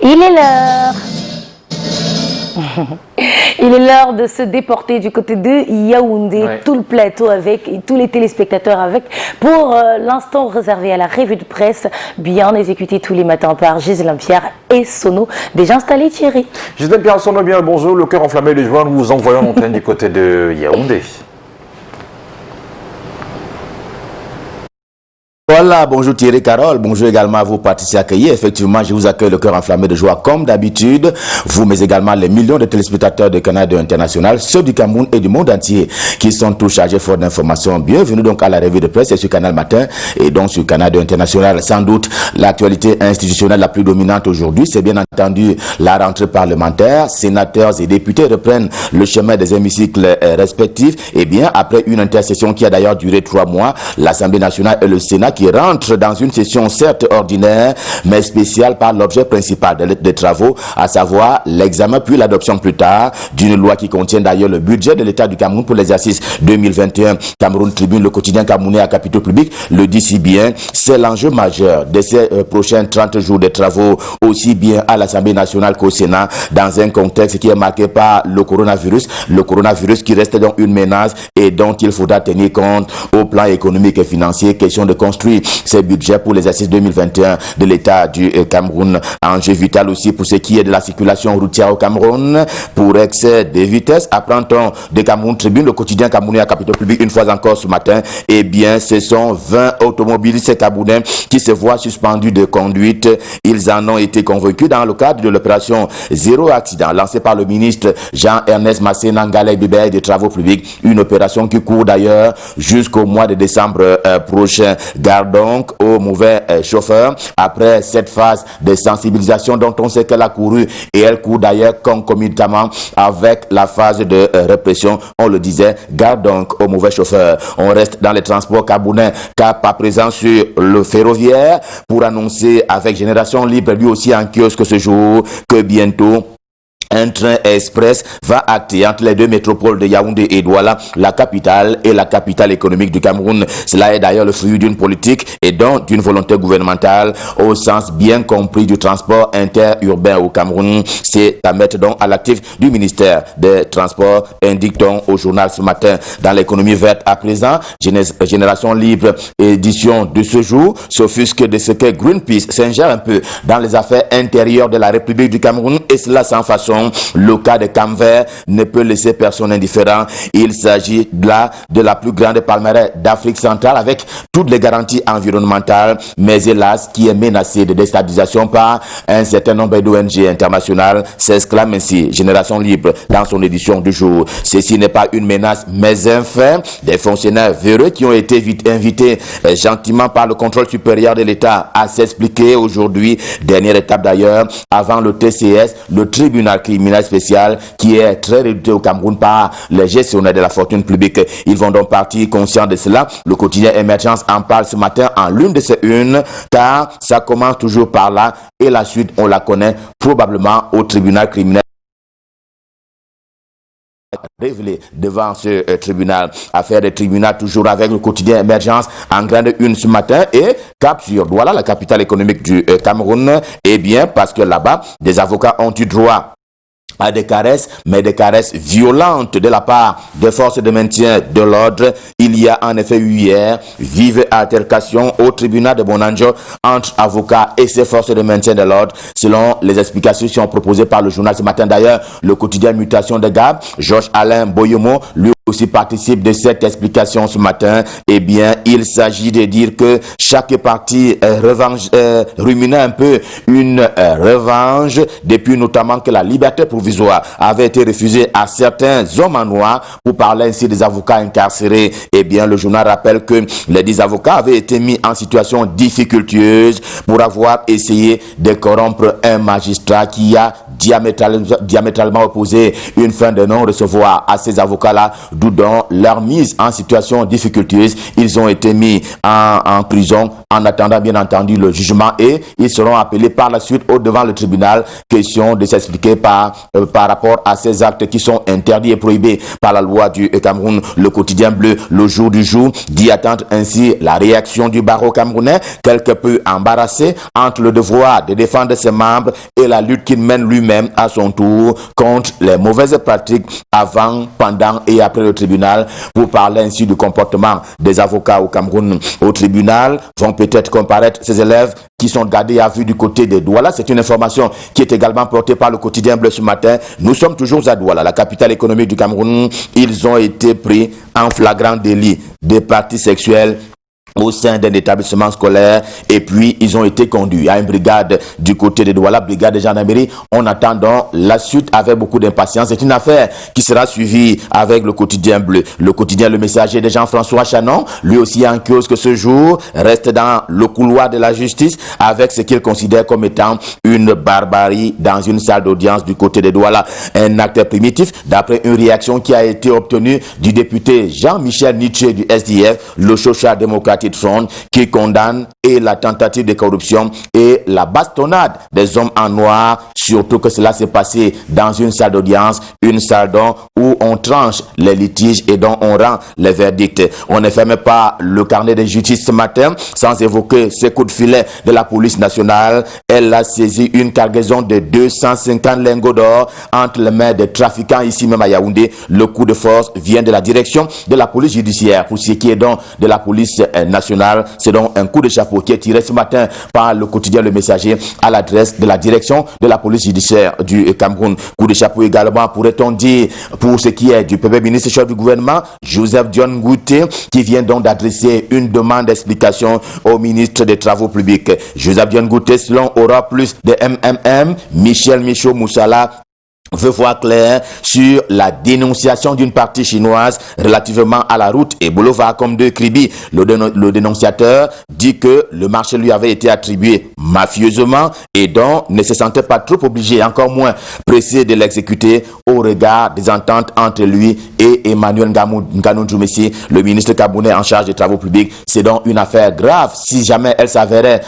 Il est l'heure. Il est l'heure de se déporter du côté de Yaoundé, tout le plateau avec et tous les téléspectateurs avec pour l'instant réservé à la revue de presse bien exécutée tous les matins par Gisèle Pierre et Sono. Déjà installé Thierry. Gisèle Pierre, Sono, bien le bonjour, le cœur enflammé de joie, nous vous envoyons l'antenne du côté de Yaoundé. Voilà, bonjour Thierry Carole, bonjour également à vous Patricia accueillis. Effectivement, je vous accueille le cœur enflammé de joie comme d'habitude. Vous, mais également les millions de téléspectateurs de Canal 2 International, ceux du Cameroun et du monde entier qui sont tous chargés fort d'informations. Bienvenue donc à la revue de presse sur Canal Matin et donc sur Canal 2 International. Sans doute, l'actualité institutionnelle la plus dominante aujourd'hui, c'est bien entendu la rentrée parlementaire. Sénateurs et députés reprennent le chemin des hémicycles respectifs. Et bien, après une intercession qui a d'ailleurs duré 3 mois, l'Assemblée nationale et le Sénat qui rentre dans une session certes ordinaire, mais spéciale par l'objet principal des travaux, à savoir l'examen puis l'adoption plus tard d'une loi qui contient d'ailleurs le budget de l'État du Cameroun pour l'exercice 2021. Cameroun Tribune, le quotidien camerounais à capitaux publics, le dit si bien, c'est l'enjeu majeur de ces prochains 30 jours de travaux, aussi bien à l'Assemblée nationale qu'au Sénat, dans un contexte qui est marqué par le coronavirus qui reste donc une menace et dont il faudra tenir compte au plan économique et financier. Question de construire ces budgets pour l'exercice 2021 de l'État du Cameroun. Enjeu vital aussi pour ce qui est de la circulation routière au Cameroun. Pour excès de vitesse, apprend-on de Cameroun Tribune, le quotidien camerounais à capitaux publics, une fois encore ce matin, eh bien, ce sont 20 automobilistes camerounais qui se voient suspendus de conduite. Ils en ont été convaincus dans le cadre de l'opération Zéro Accident, lancée par le ministre Jean-Ernest Massé Nangalais Bibé des Travaux publics. Une opération qui court d'ailleurs jusqu'au mois de décembre prochain. Garde donc aux mauvais chauffeurs. Après cette phase de sensibilisation dont on sait qu'elle a couru et elle court d'ailleurs concomitamment avec la phase de répression, on le disait, garde donc aux mauvais chauffeurs. On reste dans les transports camerounais, cap à présent sur le ferroviaire pour annoncer avec Génération Libre, lui aussi en kiosque ce jour, que bientôt un train express va acter entre les deux métropoles de Yaoundé et Douala, la capitale et la capitale économique du Cameroun. Cela est d'ailleurs le fruit d'une politique et donc d'une volonté gouvernementale au sens bien compris du transport interurbain au Cameroun. C'est à mettre donc à l'actif du ministère des Transports, indique-t-on au journal ce matin. Dans l'économie verte à présent, Génération Libre, édition de ce jour, s'offusque de ce que Greenpeace s'ingère un peu dans les affaires intérieures de la République du Cameroun et cela sans façon. Le cas de Cap-Vert ne peut laisser personne indifférent. Il s'agit là de la plus grande palmeraie d'Afrique centrale avec toutes les garanties environnementales, mais hélas qui est menacée de déstabilisation par un certain nombre d'ONG internationales, s'exclame ainsi Génération Libre dans son édition du jour. Ceci n'est pas une menace mais un fait. Des fonctionnaires véreux qui ont été invités gentiment par le contrôle supérieur de l'État à s'expliquer aujourd'hui. Dernière étape d'ailleurs avant le TCS, le tribunal criminel spécial qui est très réduit au Cameroun par les gestionnaires de la fortune publique. Ils vont donc partir conscients de cela. Le quotidien Émergence en parle ce matin en l'une de ses unes, car ça commence toujours par là et la suite on la connaît probablement au tribunal criminel révélé devant ce tribunal. Affaire de tribunal toujours avec le quotidien Émergence en grande une ce matin et cap sur Douala, la capitale économique du Cameroun. Eh bien parce que là-bas des avocats ont eu droit à des caresses, mais des caresses violentes de la part des forces de maintien de l'ordre. Il y a en effet eu hier vive altercation au tribunal de Bonanjo entre avocats et ces forces de maintien de l'ordre, selon les explications proposées par le journal ce matin. D'ailleurs, le quotidien Mutation de Gab, Georges Alain Boyomo, lui aussi participe de cette explication ce matin. Eh bien, il s'agit de dire que chaque partie ruminait un peu une revanche depuis notamment que la liberté provisoire avait été refusée à certains hommes en noir, pour parler ainsi des avocats incarcérés. Eh bien, le journal rappelle que les 10 avocats avaient été mis en situation difficultueuse pour avoir essayé de corrompre un magistrat qui a diamétralement opposé une fin de non-recevoir à ces avocats-là d'où dans leur mise en situation difficultueuse. Ils ont été mis en prison en attendant bien entendu le jugement et ils seront appelés par la suite devant le tribunal. Question de s'expliquer par rapport à ces actes qui sont interdits et prohibés par la loi du Cameroun. Le quotidien bleu, le jour du jour, dit attendre ainsi la réaction du barreau camerounais, quelque peu embarrassé entre le devoir de défendre ses membres et la lutte qu'il mène lui-même à son tour contre les mauvaises pratiques avant, pendant et après le tribunal. Pour parler ainsi du comportement des avocats au Cameroun, au tribunal vont peut-être comparaître ces élèves qui sont gardés à vue du côté de Douala. C'est une information qui est également portée par le quotidien bleu ce matin. Nous sommes toujours à Douala, la capitale économique du Cameroun. Ils ont été pris en flagrant délit des pratiques sexuelles au sein d'un établissement scolaire et puis ils ont été conduits à une brigade du côté de Douala, brigade de gendarmerie. On attend donc la suite avec beaucoup d'impatience. C'est une affaire qui sera suivie avec le quotidien bleu. Le quotidien Le Messager de Jean-François Chanon, lui aussi en kiosque ce jour, reste dans le couloir de la justice avec ce qu'il considère comme étant une barbarie dans une salle d'audience du côté de Douala. Un acte primitif d'après une réaction qui a été obtenue du député Jean-Michel Nietzsche du SDF, le social-démocratique Front, qui condamne et la tentative de corruption et la bastonnade des hommes en noir, surtout que cela s'est passé dans une salle d'audience, une salle où on tranche les litiges et dont on rend les verdicts. On ne ferme pas le carnet de justice ce matin sans évoquer ces coups de filet de la police nationale. Elle a saisi une cargaison de 250 lingots d'or entre les mains des trafiquants ici même à Yaoundé. Le coup de force vient de la direction de la police judiciaire. Pour ce qui est donc de la police nationale, c'est donc un coup de chapeau qui est tiré ce matin par le quotidien Le Messager à l'adresse de la direction de la police judiciaire du Cameroun. Coup de chapeau également, pourrait-on dire, pour ce qui est du premier ministre chef du gouvernement, Joseph Dion Ngouté, qui vient donc d'adresser une demande d'explication au ministre des Travaux publics. Joseph Dion Ngouté, selon Aura Plus de MMM, Michel Michaud Moussala, veut voir clair sur la dénonciation d'une partie chinoise relativement à la route et boulevard comme de Kribi. Le dénonciateur dit que le marché lui avait été attribué mafieusement et donc ne se sentait pas trop obligé, encore moins pressé de l'exécuter au regard des ententes entre lui et Emmanuel Nganou Djoumessi, le ministre camerounais en charge des travaux publics. C'est donc une affaire grave si jamais elle s'avérait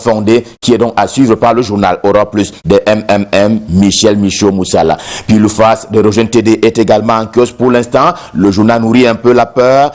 fondée, qui est donc à suivre par le journal Aura Plus de MMM, Michel Michaud Moussala. Puis le face de Roger TD est également en kiosque pour l'instant. Le journal nourrit un peu la peur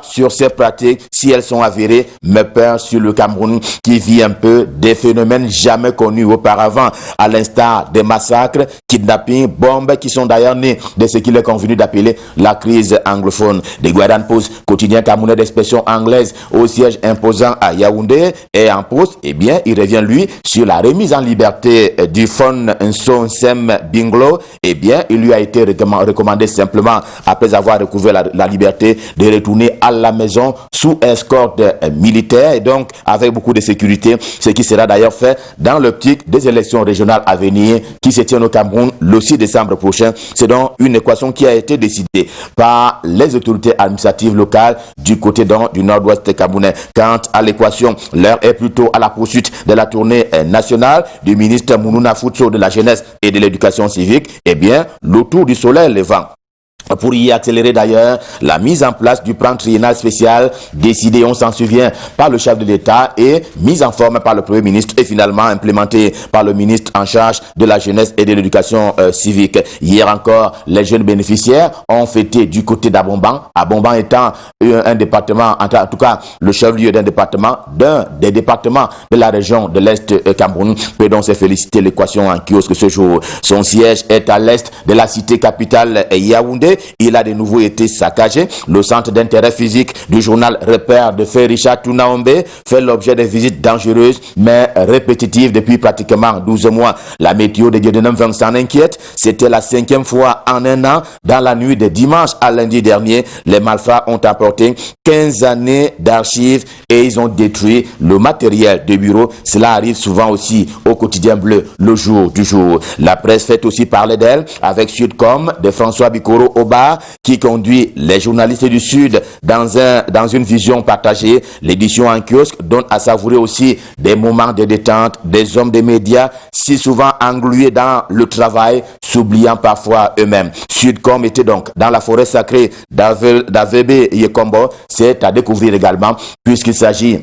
sur ces pratiques si elles sont avérées, mais peur sur le Cameroun qui vit un peu des phénomènes jamais connus auparavant, à l'instar des massacres, kidnappings, bombes qui sont d'ailleurs nés de ce qu'il est convenu d'appeler la crise anglophone. The Guardian Post, quotidien camerounais d'expression anglaise au siège imposant à Yaoundé, et en poste, eh bien, il revient lui sur la remise en liberté du Fon Nsonsem Binglo. Eh bien, il lui a été recommandé simplement, après avoir recouvert la liberté, de retourner à la maison sous escorte militaire et donc avec beaucoup de sécurité, ce qui sera d'ailleurs fait dans l'optique des élections régionales à venir qui se tiennent au Cameroun le 6 décembre prochain. C'est donc une équation qui a été décidée par les autorités administratives locales du côté du nord-ouest camerounais. Quant à l'équation, l'heure est plutôt à la poursuite de la tournée nationale du ministre Mounouna Foutso de la jeunesse et de l'éducation civique. Eh bien, l'autour du soleil levant. Pour y accélérer d'ailleurs la mise en place du plan triennal spécial décidé, on s'en souvient, par le chef de l'État et mise en forme par le Premier ministre et finalement implémenté par le ministre en charge de la jeunesse et de l'éducation civique. Hier encore, les jeunes bénéficiaires ont fêté du côté d'Abomban, Abomban étant un département, en tout cas le chef-lieu d'un des départements de la région de l'Est Cameroun. Peut donc se féliciter l'équation en kiosque ce jour. Son siège est à l'est de la cité capitale Yaoundé. Il a de nouveau été saccagé. Le centre d'intérêt physique du journal Repère de Feu Richard Tounaombe fait l'objet de visites dangereuses mais répétitives depuis pratiquement 12 mois. La météo de Dieudonné Vincent inquiète. C'était la 5e fois en un an. Dans la nuit de dimanche à lundi dernier, les malfrats ont apporté 15 années d'archives et ils ont détruit le matériel de bureau. Cela arrive souvent aussi au quotidien bleu, le jour du jour. La presse fait aussi parler d'elle avec Sudcom de François Bikoro Oba qui conduit les journalistes du Sud dans une vision partagée. L'édition en kiosque donne à savourer aussi des moments de détente des hommes des médias si souvent englués dans le travail, s'oubliant parfois eux-mêmes. Sudcom était donc dans la forêt sacrée d'Avebe Yekombo. C'est à découvrir également puisqu'il s'agit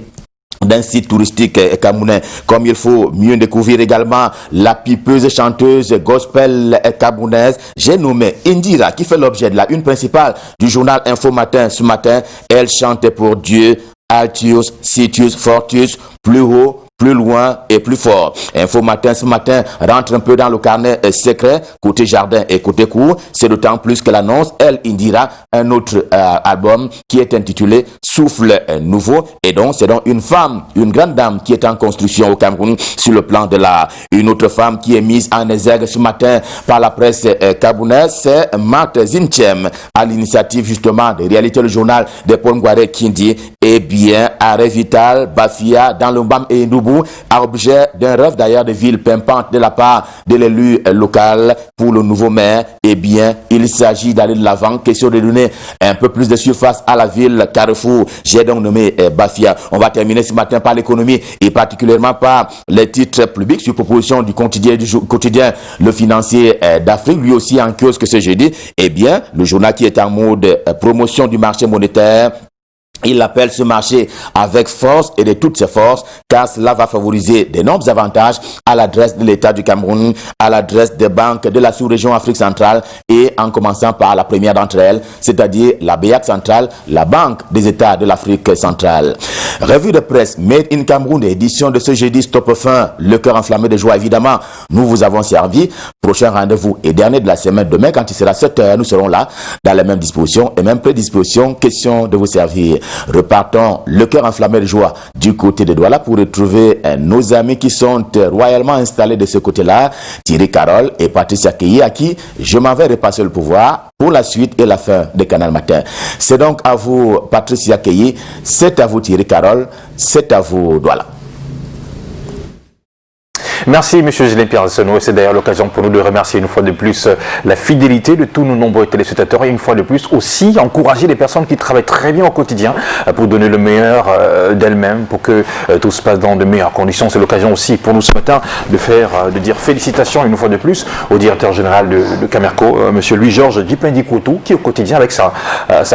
d'un site touristique camerounais. Comme il faut mieux découvrir également la pipeuse chanteuse gospel camerounaise, j'ai nommé Indira, qui fait l'objet de la une principale du journal Info Matin ce matin. Elle chante pour Dieu, Altius, Situs, Fortus, plus haut, plus loin et plus fort. Info Matin ce matin rentre un peu dans le carnet secret, côté jardin et côté cour. C'est d'autant plus qu'elle annonce, elle, Indira, un autre album qui est intitulé Souffle Nouveau. Et donc, c'est donc une femme, une grande dame qui est en construction au Cameroun sur le plan de l'art. Une autre femme qui est mise en exergue ce matin par la presse camerounaise, c'est Marthe Zinchem, à l'initiative justement de Réalité le journal de Paul Ngouaré Kindi. Eh bien, arrêt vital, Bafia, dans le Mbam et Ndoubou, à objet d'un rêve d'ailleurs de ville pimpante de la part de l'élu local pour le nouveau maire. Eh bien, il s'agit d'aller de l'avant, question de donner un peu plus de surface à la ville Carrefour. J'ai donc nommé Bafia. On va terminer ce matin par l'économie et particulièrement par les titres publics sur proposition du quotidien Le Financier d'Afrique, lui aussi en kiosque ce jeudi. Eh bien, le journal qui est en mode promotion du marché monétaire, il appelle ce marché avec force et de toutes ses forces, car cela va favoriser d'énormes avantages à l'adresse de l'État du Cameroun, à l'adresse des banques de la sous-région Afrique centrale et en commençant par la première d'entre elles, c'est-à-dire la BEAC centrale, la Banque des États de l'Afrique centrale. Revue de presse Made in Cameroun, édition de ce jeudi, stop fin, le cœur enflammé de joie évidemment. Nous vous avons servi. Prochain rendez-vous et dernier de la semaine demain quand il sera 7h, nous serons là dans les mêmes dispositions et même prédispositions. Question de vous servir. Repartons le cœur enflammé de joie du côté de Douala pour retrouver nos amis qui sont royalement installés de ce côté-là, Thierry Carole et Patricia Keyi, à qui je m'en vais repasser le pouvoir pour la suite et la fin de Canal Matin. C'est donc à vous Patricia Keyi, c'est à vous Thierry Carole, c'est à vous Douala. Merci, M. Gilles Pierre Arsenault. Et c'est d'ailleurs l'occasion pour nous de remercier une fois de plus la fidélité de tous nos nombreux téléspectateurs et une fois de plus aussi encourager les personnes qui travaillent très bien au quotidien pour donner le meilleur d'elles-mêmes, pour que tout se passe dans de meilleures conditions. C'est l'occasion aussi pour nous ce matin de dire félicitations une fois de plus au directeur général de Camerco, M. Louis-Georges Dipindikoutou, qui au quotidien avec sa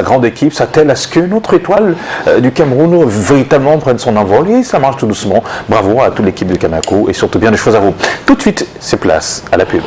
grande équipe s'attelle à ce que notre étoile du Cameroun véritablement prenne son envol et ça marche tout doucement. Bravo à toute l'équipe de Camerco et surtout bien des choses à vous. Tout de suite, c'est place à la pub.